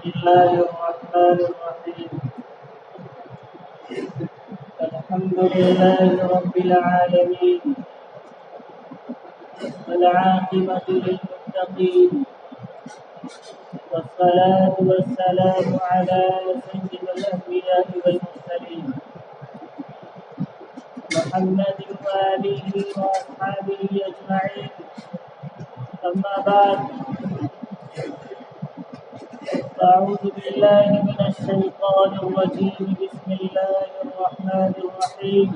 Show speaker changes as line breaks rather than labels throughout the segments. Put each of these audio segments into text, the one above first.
الله الرحمن الرحيم. الحمد لله رب العالمين، والعاقبة للمتقين، والصلاة والسلام على سيد الأنبياء والمرسلين محمد وآله وأصحابه أجمعين. أما بعد، أعوذ بالله من الشيطان الرجيم. بسم الله الرحمن الرحيم.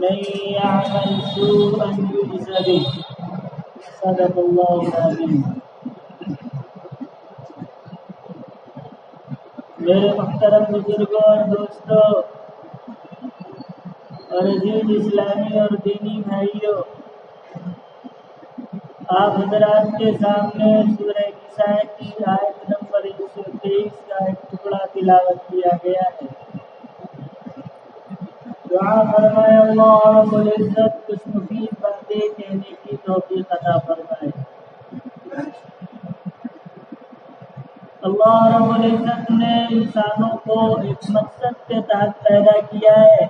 من يعمل سوءا يجز به. صدق الله العظيم. میرے محترم بزرگوں اور دوستوں اور عزیز اسلامی اور دینی بھائیوں، آپ حضرات کے سامنے سورہ نساء کی آیت نمبر 123 کا ایک ٹکڑا تلاوت کیا گیا ہے. دعا فرمائے اللہ رب العزت کچھ مفید باتیں کہنے کی توفیق عطا فرمائے. اللہ رب العزت نے انسانوں کو ایک مقصد کے تحت پیدا کیا ہے.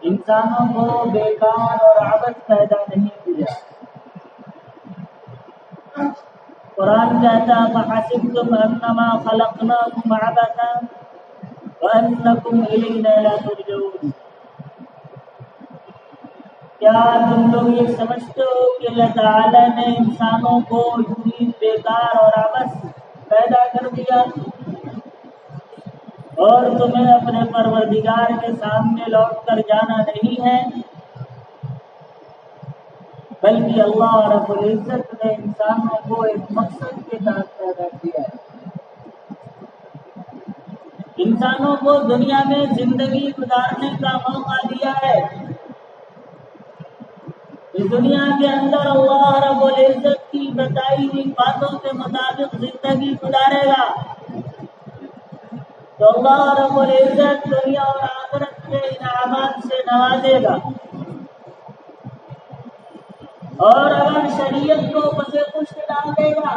انسانوں کو بیکار اور عبث پیدا نہیں کیا. قرآن کہتا ہے فَحَسِبْتُمْ أَنَّمَا خَلَقْنَاكُمْ عَبَثًا وَأَنَّكُمْ إِلَيْنَا لَا تُرْجَعُونَ. کیا تم لوگ یہ سمجھتے ہو کہ اللہ تعالیٰ نے انسانوں کو اتنی بیکار اور عبث پیدا کر دیا اور تمہیں اپنے پروردگار کے سامنے لوٹ کر جانا نہیں ہے؟ بلکہ اللہ رب العزت نے انسانوں کو ایک مقصد کے تحت پیدا کیا ہے. انسانوں کو دنیا میں زندگی گزارنے کا موقع دیا ہے. اس دنیا کے اندر اللہ رب العزت کی بتائی ہوئی باتوں کے مطابق زندگی گزارے گا تو اللہ رب العزت دنیا اور آخرت کے انعامات سے نوازے گا. اور اگر شریعت کو پسے پشت ڈال دے گا،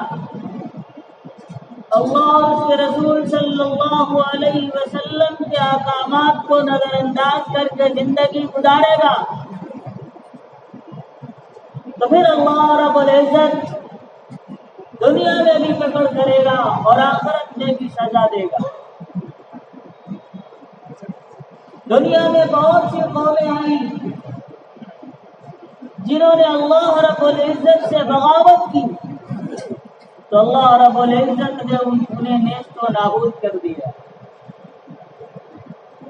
اللہ اور اس کے رسول صلی اللہ علیہ وسلم کے احکامات کو نظر انداز کر کے زندگی گزارے گا تو پھر اللہ رب العزت دنیا میں بھی پکڑ کرے گا اور آخرت میں بھی سزا دے گا. دنیا میں بہت سی قومیں آئیں جنہوں نے اللہ رب العزت سے بغاوت کی تو اللہ رب العزت نے انہیں نیست و نابود کر دیا.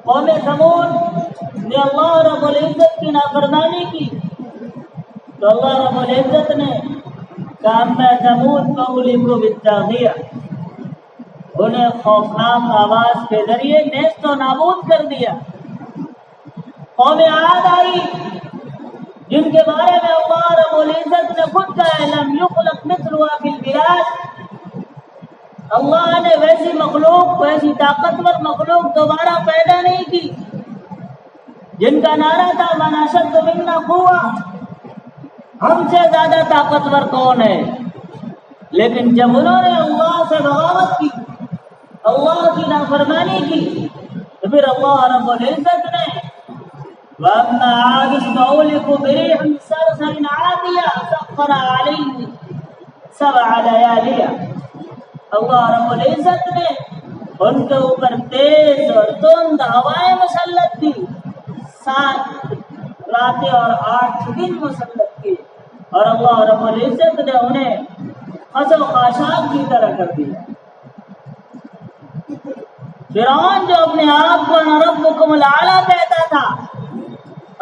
قوم ثمود نے اللہ رب العزت کی نافرمانی کی تو اللہ رب العزت نے کامنا ثمود فأهلكوا بالطاغیہ، انہیں خوفناک آواز کے ذریعے نیست و نابود کر دیا. قوم عاد آئی جن کے بارے میں اللہ رب العزت نے خود کہا لم یخلق مثلها فی البلاد، اللہ نے ویسی مخلوق، ویسی طاقتور مخلوق دوبارہ پیدا نہیں کی. جن کا نعرہ تھا من اشد منا قوة، ہم سے زیادہ طاقتور کون ہے؟ لیکن جب انہوں نے اللہ سے بغاوت کی، اللہ کی نافرمانی کی تو پھر اللہ رب العزت نے وَأَمَّا عَادٌ فَأُهْلِكُوا بِرِيحٍ صَرْصَرٍ عَاتِيَةٍ سَخَّرَ عَلَيْهِمْ سَبْعَ لَيَالِيَ، اللہ رب العزت نے ان کے اوپر تیز اور تند ہوائیں مسلط کی، 7 راتیں اور 8 دن مسلط کی اور اللہ رب العزت نے انہیں خس و خاشاک کی طرح کر دیا. فرعون جو اپنے آپ کو انا ربکم الاعلیٰ کہتا تھا،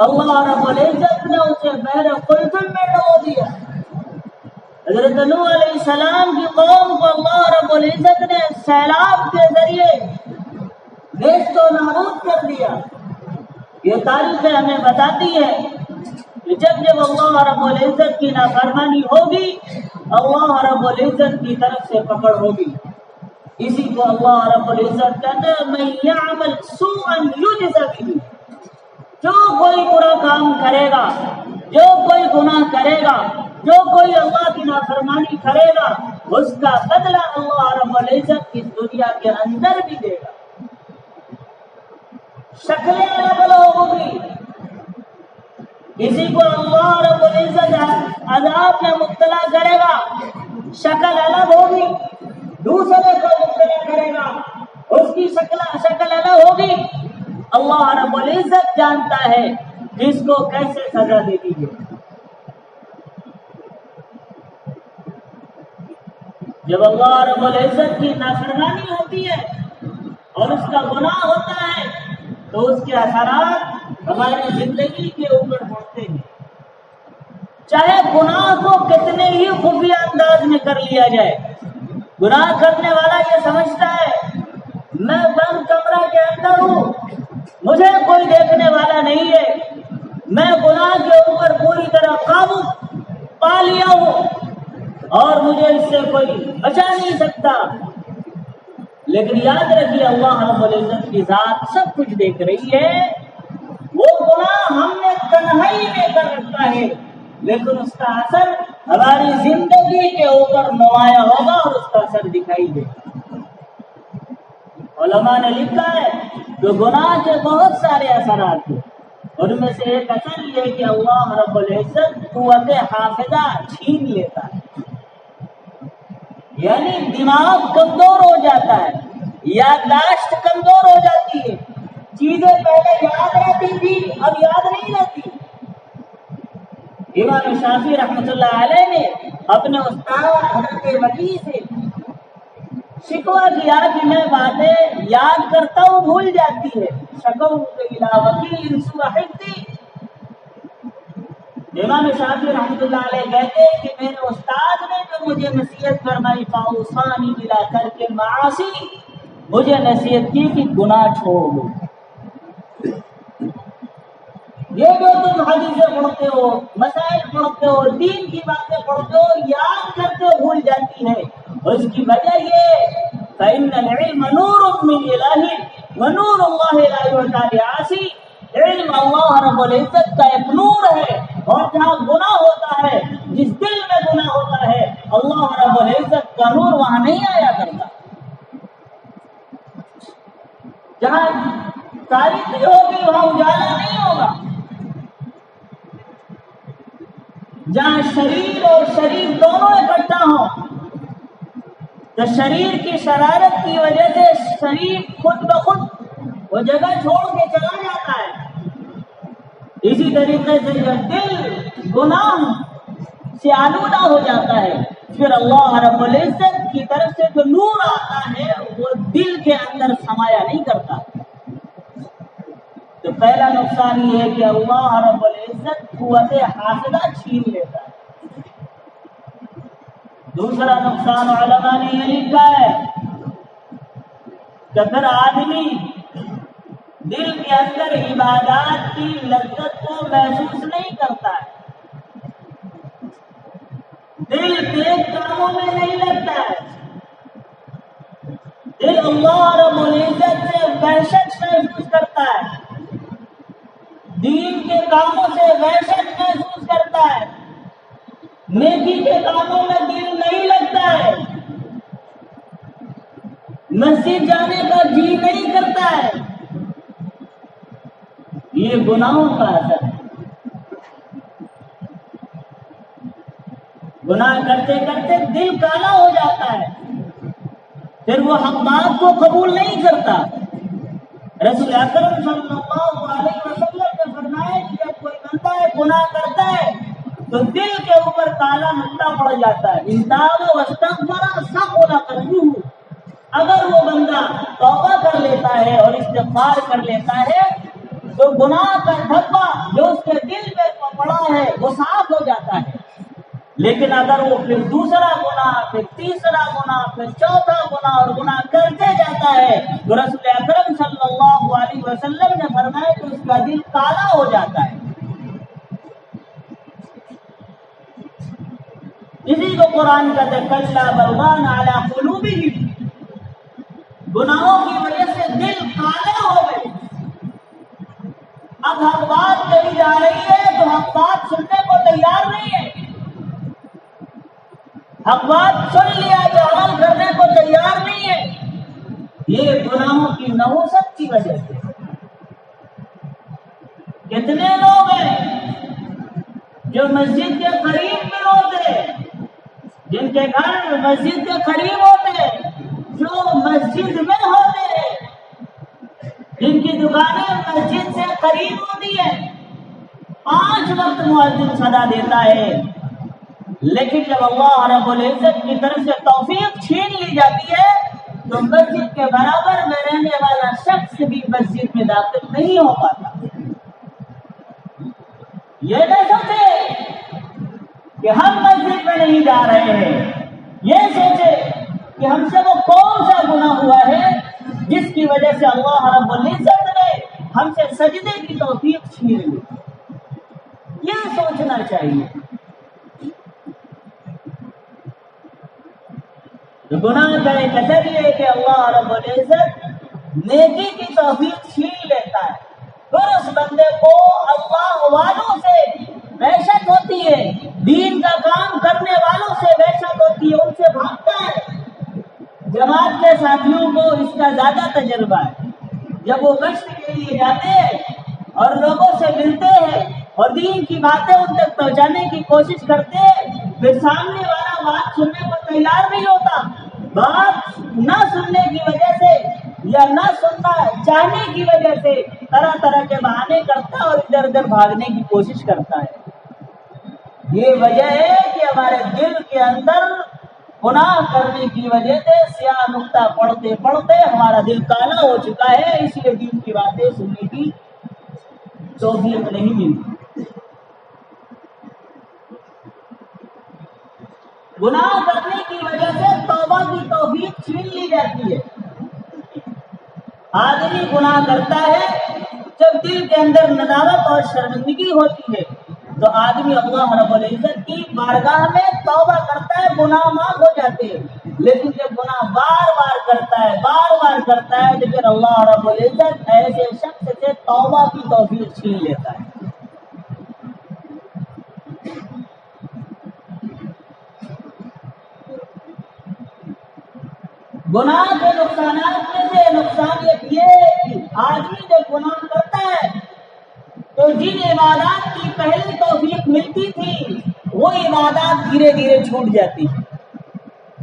اللہ رب العزت نے اسے بحر قلزم میں ڈبو دیا. حضرت نوح علیہ السلام کی قوم کو اللہ رب العزت نے سیلاب کے ذریعے نیست و نابود کر دیا. یہ تاریخ ہمیں بتاتی ہے کہ جب اللہ رب العزت کی نافرمانی ہوگی اللہ رب العزت کی طرف سے پکڑ ہوگی. اسی کو اللہ رب العزت کہتا ہے من یعمل سوءا یجز به، جو کوئی برا کام کرے گا، جو کوئی گناہ کرے گا جو کوئی اللہ کی نافرمانی کرے گا اس کا بدلہ اللہ رب العزت اس دنیا کے اندر بھی دے گا. شکلیں الگ الگ ہوگی. کسی کو اللہ رب العزت عذاب میں مبتلا کرے گا شکل الگ ہوگی، دوسرے کو مبتلا کرے گا اس کی شکل الگ ہوگی. اللہ رب العزت جانتا ہے کس کو کیسے سزا دے دیجیے. جب اللہ رب العزت کی نافرمانی ہوتی ہے اور اس کا گناہ ہوتا ہے تو اس کے اثرات ہماری زندگی کے اوپر پڑتے ہیں. چاہے گناہ کو کتنے ہی خفیہ انداز میں کر لیا جائے، گناہ کرنے والا یہ سمجھتا ہے میں بند کمرہ کے اندر ہوں، مجھے کوئی دیکھنے والا نہیں ہے، میں گناہ کے اوپر پوری طرح قابو پا لیا ہوں اور مجھے اس سے کوئی بچا نہیں سکتا. لیکن یاد رکھیے اللہ رب العزت کی ذات سب کچھ دیکھ رہی ہے. وہ گناہ ہم نے تنہائی میں کر رکھا ہے لیکن اس کا اثر ہماری زندگی کے اوپر نمایاں ہوگا اور اس کا اثر دکھائی دے گا. علماء نے لکھا ہے کہ گناہ کے بہت سارے اثرات ہیں. ان میں سے ایک اثر یہ ہے کہ اللہ رب العزت قوت حافظہ چھین لیتا ہے، یعنی دماغ کمزور ہو جاتا ہے، یادداشت کمزور ہو جاتی ہے. چیزیں پہلے یاد رہتی تھی اب یاد نہیں رہتی. امام شافعی رحمۃ اللہ علیہ نے اپنے استاد حضرت وکیع سے شکوہ کیا کہ میں باتیں یاد کرتا ہوں بھول جاتی ہے. شکوت الی وکیع سوء حفظی. امام شافعی رحمۃ اللہ علیہ کہتے ہیں کہ میرے استاد نے جو مجھے نصیحت فرمائی فاوصانی بلا ترک المعاصی، مجھے نصیحت کی کہ گناہ چھوڑ دو. یہ جو تم حدیثیں پڑھتے ہو، مسائل پڑھتے ہو، دین کی باتیں پڑھتے ہو، یاد کرتے ہو بھول جاتی ہے. اس کی وجہ یہ فإن العلم نور من الہ ونور اللہ لا یعطی لعاصی. علم اللہ رب العزت کا ایک نور ہے اور جہاں گناہ ہوتا ہے، جس دل میں گناہ ہوتا ہے، اللہ رب العزت کا نور وہاں نہیں آیا کرتا. جہاں تاریخی ہوگی وہاں اجالا نہیں ہوگا. جہاں شریر اور شریر دونوں اکٹھا ہوں تو شریر کی شرارت کی وجہ سے شریر خود بخود وہ جگہ چھوڑ کے چلا جاتا ہے. اسی طریقے سے جب دل گناہ سے آلودہ ہو جاتا ہے پھر اللہ رب العزت کی طرف سے جو نور آتا ہے وہ دل کے اندر سمایا نہیں کرتا. تو پہلا نقصان یہ ہے کہ اللہ رب العزت قوت حافظہ چھین لیتا ہے. دوسرا نقصان علماء نے یہ لکھا ہے کہ پھر آدمی دل کے اندر عبادات کی لذت کو محسوس نہیں کرتا ہے، دل نیک کاموں میں نہیں لگتا ہے، دل اللہ رب العزت سے وحشت محسوس کرتا ہے، دین کے کاموں سے وحشت محسوس کرتا ہے، نیکی کے کاموں میں دل نہیں لگتا ہے، مسجد جانے کا جی نہیں کرتا ہے. یہ گناہوں کا اثر ہے. گناہ کرتے کرتے دل کالا ہو جاتا ہے، پھر وہ حق بات کو قبول نہیں کرتا. رسول اکرم صلی اللہ علیہ وسلم نے فرمایا کہ جب کوئی بندہ گناہ کرتا ہے تو دل کے اوپر کالا نقطہ پڑ جاتا ہے. انتاب واستغفر ثقل قلبه. اگر وہ بندہ توبہ کر لیتا ہے اور استغفار کر لیتا ہے تو گناہ کا دھبا جو اس کے دل میں پڑا ہے وہ صاف ہو جاتا ہے. لیکن اگر وہ پھر دوسرا گناہ، پھر تیسرا گناہ، پھر چوتھا گناہ اور گناہ کرتے جاتا ہے تو رسول اکرم صلی اللہ علیہ وسلم نے فرمایا کہ اس کا دل کالا ہو جاتا ہے. اسی کو قرآن کہتے ہیں کلا بل ران علی قلوبہم. گناہوں کی وجہ سے دل کالے ہو گئے. اب حق بات کہی جا رہی ہے تو حق بات سننے کو تیار نہیں ہے. حق بات سن لیا جو عمل کرنے کو تیار نہیں ہے، یہ گناہوں کی نحوست کی وجہ سے۔ کتنے لوگ ہیں جو مسجد کے قریب میں ہوتے ہیں، جن کے گھر مسجد کے قریب ہوتے ہیں، جو مسجد میں ہوتے ہیں، جن کی دکانیں مسجد سے قریب ہوتی ہیں، 5 وقت مؤذن صدا دیتا ہے، لیکن جب اللہ رب العزت کی طرف سے توفیق چھین لی جاتی ہے تو مسجد کے برابر میں رہنے والا شخص بھی مسجد میں داخل نہیں ہو پاتا۔ یہ نہ سوچے کہ ہم مسجد میں نہیں جا رہے ہیں، یہ سوچے کہ ہم سے وہ کون سا گناہ ہوا ہے جس کی وجہ سے اللہ رب العزت نے ہم سے سجدے کی توفیق چھین لی، یہ سوچنا چاہیے۔ گناہ کا ایک اثر یہ ہے کہ اللہ رب العزت نیکی کی توفیق چھین لیتا ہے، پھر اس بندے کو اللہ والوں سے وحشت ہوتی ہے، دین کا کام کرنے والوں سے وحشت ہوتی ہے، ان سے بھاگتا ہے۔ جماعت کے ساتھیوں کو اس کا زیادہ تجربہ ہے، جب وہ گشت کے لیے جاتے ہیں اور لوگوں سے ملتے ہیں اور دین کی باتیں ان تک پہنچانے کی کوشش کرتے ہیں، پھر سامنے والا بات سننے کو تیار نہیں ہوتا، بات نہ سننے کی وجہ سے یا نہ سننا چاہنے کی وجہ سے طرح طرح کے بہانے کرتا ہے اور ادھر ادھر بھاگنے کی کوشش کرتا ہے۔ یہ وجہ ہے کہ ہمارے دل کے اندر گناہ کرنے کی وجہ سے سیاہ نقطہ پڑھتے پڑھتے ہمارا دل کالا ہو چکا ہے، اس لیے دین کی باتیں سننے کی توفیق نہیں ملتی۔ گناہ کرنے کی وجہ سے توبہ کی توفیق چھین لی جاتی ہے۔ آدمی گناہ کرتا ہے جب دل کے اندر ندامت اور شرمندگی ہوتی ہے تو آدمی اللہ رب العزت کی بارگاہ میں توبہ کرتا ہے، گناہ معاف ہو جاتے ہیں۔ لیکن جب گناہ بار بار کرتا ہے تو پھر اللہ رب العزت ایسے شخص سے توبہ کی توفیق چھین لیتا ہے۔ گناہ کے نقصانات میں سے نقصان یہ ہے کہ آدمی جب گناہ کرتا ہے تو جن عبادات کی پہلے توفیق ملتی تھی وہ عبادات دھیرے دھیرے چھوٹ جاتی ہے۔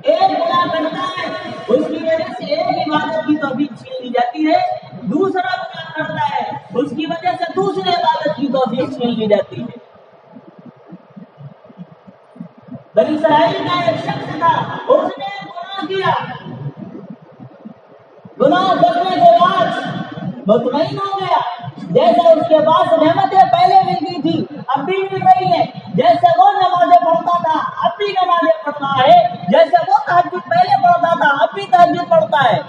ایک گناہ کرتا ہے اس کی وجہ سے ایک عبادت کی توفیق چھین لی جاتی ہے، دوسرا گناہ کرتا ہے اس کی وجہ سے دوسری عبادت کی توفیق چھین لی جاتی ہے۔ بنی اسرائیل کا ایک شخص تھا، اس نے گناہ کیا، گناہ کرنے کے بعد مطمئن ہو گیا، جیسے اس کے پاس نعمتیں پہلے ملتی تھی اب بھی مل رہی ہیں، جیسے وہ نمازیں پڑھتا تھا اب بھی نمازیں پڑھتا ہے، جیسے وہ تہجد پہلے پڑھتا تھا اب بھی تہجد پڑھتا ہے۔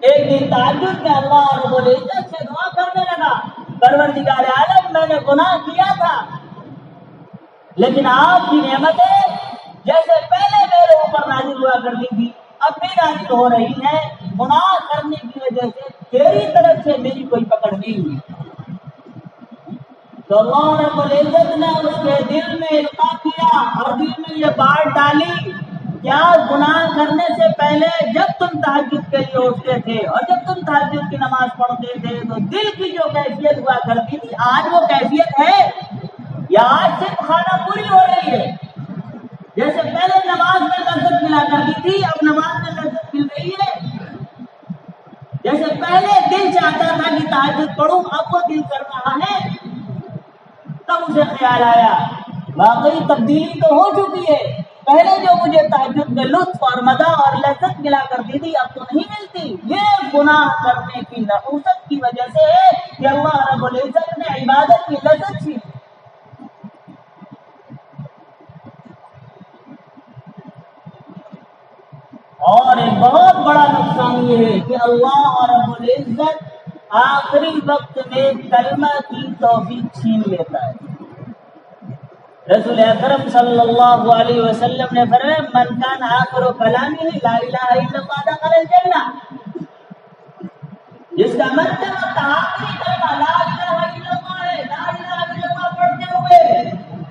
ایک دن تہجد میں اللہ رب العزت سے دعا کرنے لگا، پروردگار عالم میں نے گناہ کیا تھا لیکن آپ کی نعمتیں جیسے پہلے میرے اوپر نازل ہوا کرتی تھی اب بھی نازل ہو رہی ہے، گناہ کرنے کی وجہ سے تیری طرف سے میری کوئی پکڑ نہیں ہوئی۔ تو اللہ رب العزت نے اس کے دل میں القاء کیا اور دل میں یہ بات ڈالی، کیا گناہ کرنے سے پہلے جب تم تہجد کے لیے اٹھتے تھے اور جب تم تہجد کی نماز پڑھتے تھے تو دل کی جو کیفیت ہوا کرتی تھی آج وہ کیفیت ہے یا آج صرف کھانا پوری ہو رہی ہے؟ جیسے پہلے نماز میں لذت ملا کرتی تھی اب نماز میں لذت مل رہی ہے؟ جیسے پہلے دل چاہتا تھا کہ تہجد پڑھوں اب وہ دل کر رہا ہے؟ تب اسے خیال آیا واقعی تبدیلی تو ہو چکی ہے، پہلے جو مجھے تہجد میں لطف اور مزہ اور لذت ملا کرتی تھی اب تو نہیں ملتی۔ یہ گناہ کرنے کی نحوست کی وجہ سے ہے کہ اللہ رب العزت نے عبادت کی لذت چھین۔ اور ایک بہت بڑا نقصان یہ ہے کہ اللہ رب العزت آخری وقت میں کلمہ کی توفیق چھین لیتا ہے۔ رسول اکرم صلی اللہ علیہ وسلم نے فرمایا من کان آخر کلامہ لا الہ الا اللہ دخل الجنہ، جس کا مطلب آخری کلمہ لا الہ الا اللہ ہے، لا الہ الا اللہ پڑھتے ہوئے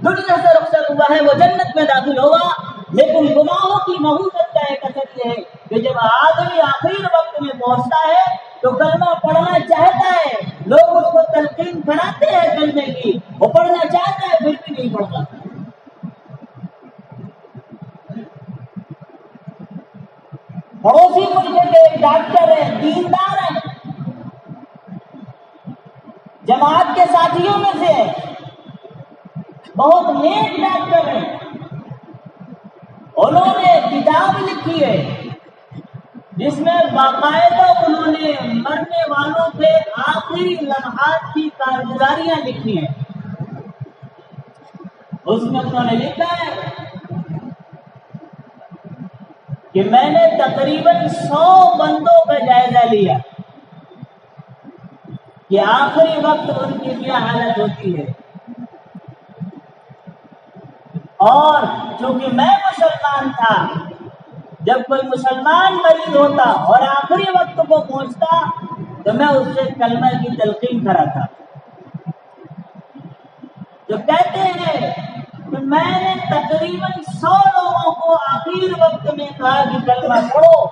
دنیا سے رخصت ہوا ہے وہ جنت میں داخل ہوگا، لیکن گناہ کی نحوست کا ایک اثر یہ ہے کہ جب آدمی آخری وقت میں پہنچتا ہے تو کلمہ پڑھنا چاہتا ہے، لوگ اس کو تلقین کراتے ہیں کلمے کی، وہ پڑھنا چاہتا ہے پھر بھی نہیں پڑھتا۔ پڑوسی ملک کے ایک ڈاکٹر ہیں، دیندار ہیں، جماعت کے ساتھیوں میں سے بہت نیک ڈاکٹر ہیں، انہوں نے کتاب لکھی ہے جس میں باقاعدہ انہوں نے مرنے والوں کے آخری لمحات کی کارگزاریاں لکھی ہیں۔ اس میں انہوں نے لکھا ہے کہ میں نے تقریباً 100 بندوں کا جائزہ لیا کہ آخری وقت ان کی کیا حالت ہوتی ہے، اور چونکہ میں مسلمان تھا، جب کوئی مسلمان مریض ہوتا اور آخری وقت کو پہنچتا تو میں اس سے کلمہ کی تلقین کراتا۔ جو کہتے ہیں کہ میں نے تقریباً 100 لوگوں کو آخر وقت میں کہا کہ کلمہ پڑھو،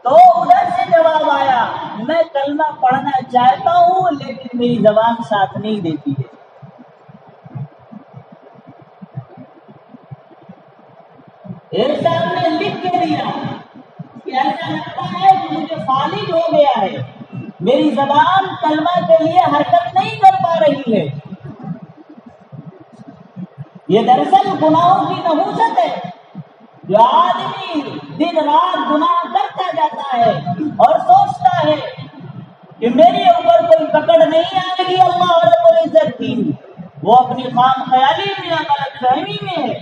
تو ادھر سے جواب آیا میں کلمہ پڑھنا چاہتا ہوں لیکن میری زبان ساتھ نہیں دیتی ہے۔ ایک صاحب نے لکھ کے دیا کہ ایسا لگتا ہے کہ مجھے فالج ہو گیا ہے، میری زبان کلمہ کے لیے حرکت نہیں کر پا رہی ہے۔ یہ دراصل گناہوں کی نحوست ہے، جو آدمی دن رات گناہ کرتا جاتا ہے اور سوچتا ہے کہ میرے اوپر کوئی پکڑ نہیں آئے گی اللہ رب العزت کی، وہ اپنی خام خیالی میں یا غلط فہمی میں ہے۔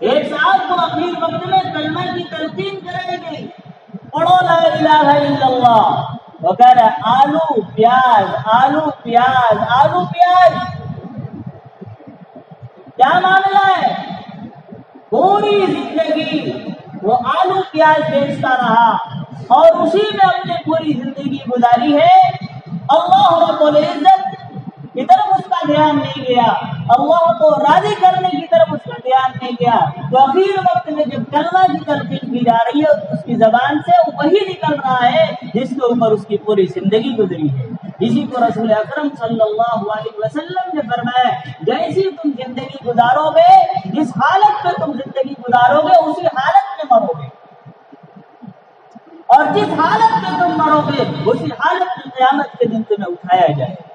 ایک صاحب کو اخیر وقت میں کلمہ کی تلقین کرائی گئی، پڑھو لا الہ الا اللہ، وہ کہہ رہا آلو پیاز آلو پیاز آلو پیاز۔ کیا معاملہ ہے؟ پوری زندگی وہ آلو پیاز بیچتا رہا اور اسی میں اپنی پوری زندگی گزاری ہے۔ اللہ رب العزت کی طرف اس کا دھیان نہیں گیا، اللہ کو راضی کرنے کی طرف اس کا دھیان نہیں گیا، تو اخیر وقت میں جب کلمہ کی تلقین کی جا رہی ہے اس کی زبان سے وہی نکل رہا ہے جس کے اوپر اس کی پوری زندگی گزری ہے۔ اسی کو رسول اکرم صلی اللہ علیہ وسلم نے فرمایا جیسی تم زندگی گزارو گے، جس حالت میں تم زندگی گزارو گے اسی حالت میں مرو گے، اور جس حالت میں تم مرو گے اسی حالت میں قیامت کے دن تمہیں اٹھایا جائے گا۔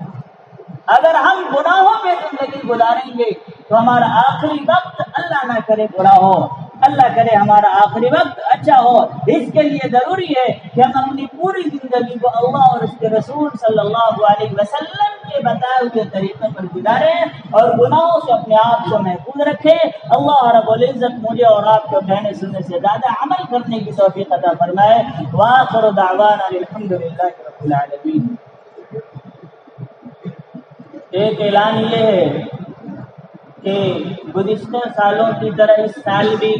اگر ہم گناہوں میں زندگی گزاریں گے تو ہمارا آخری وقت اللہ نہ کرے برا ہو، اللہ کرے ہمارا آخری وقت اچھا ہو۔ اس کے لیے ضروری ہے کہ ہم اپنی پوری زندگی کو اللہ اور اس کے رسول صلی اللہ علیہ وسلم کے بتائے ہوئے طریقے پر گزاریں اور گناہوں سے اپنے آپ کو محفوظ رکھیں۔ اللہ رب العزت مجھے اور آپ کو کہنے سننے سے زیادہ عمل کرنے کی توفیق عطا فرمائے۔ وآخر دعوانا الحمدللہ رب العالمین۔ ایک اعلان یہ ہے کہ گزشتہ سالوں کی طرح اس سال بھی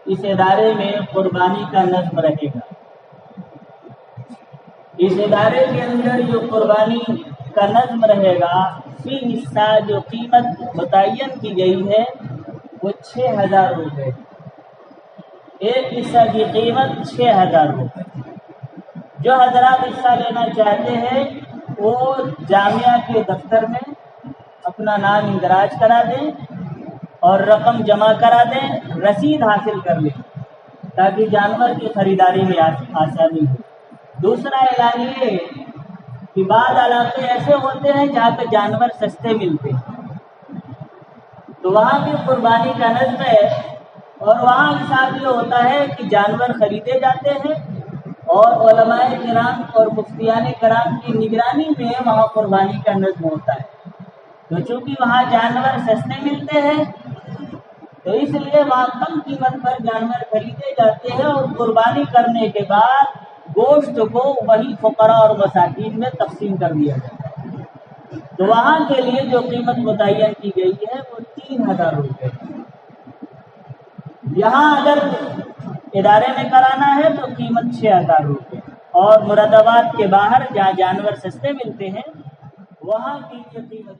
اس ادارے میں قربانی کا نظم رہے گا۔ اس ادارے کے اندر جو قربانی کا نظم رہے گا، فی حصہ جو قیمت متعین کی گئی ہے وہ 6000 روپے، ایک حصہ کی قیمت 6000 روپے۔ جو حضرات حصہ لینا چاہتے ہیں وہ جامعہ کے دفتر میں اپنا نام اندراج کرا دیں اور رقم جمع کرا دیں، رسید حاصل کر لیں تاکہ جانور کی خریداری میں آسانی ہو۔ دوسرا اعلان یہ ہے کہ بعض علاقے ایسے ہوتے ہیں جہاں پہ جانور سستے ملتے ہیں، تو وہاں بھی قربانی کا نظم ہے، اور وہاں حساب یہ ہوتا ہے کہ جانور خریدے جاتے ہیں اور علماء کرام اور مفتیان کرام کی نگرانی میں وہاں قربانی کا نظم ہوتا ہے۔ تو چونکہ وہاں جانور سستے ملتے ہیں تو اس لیے وہاں کم قیمت پر جانور خریدے جاتے ہیں اور قربانی کرنے کے بعد گوشت کو وہی فقراء اور مساکین میں تقسیم کر دیا جاتا ہے۔ تو وہاں کے لیے جو قیمت متعین کی گئی ہے وہ 3000 روپے۔ یہاں اگر ادارے میں کرانا ہے تو قیمت 6000 روپے، اور مراد آباد کے باہر جہاں جانور سستے ملتے ہیں وہاں کی قیمت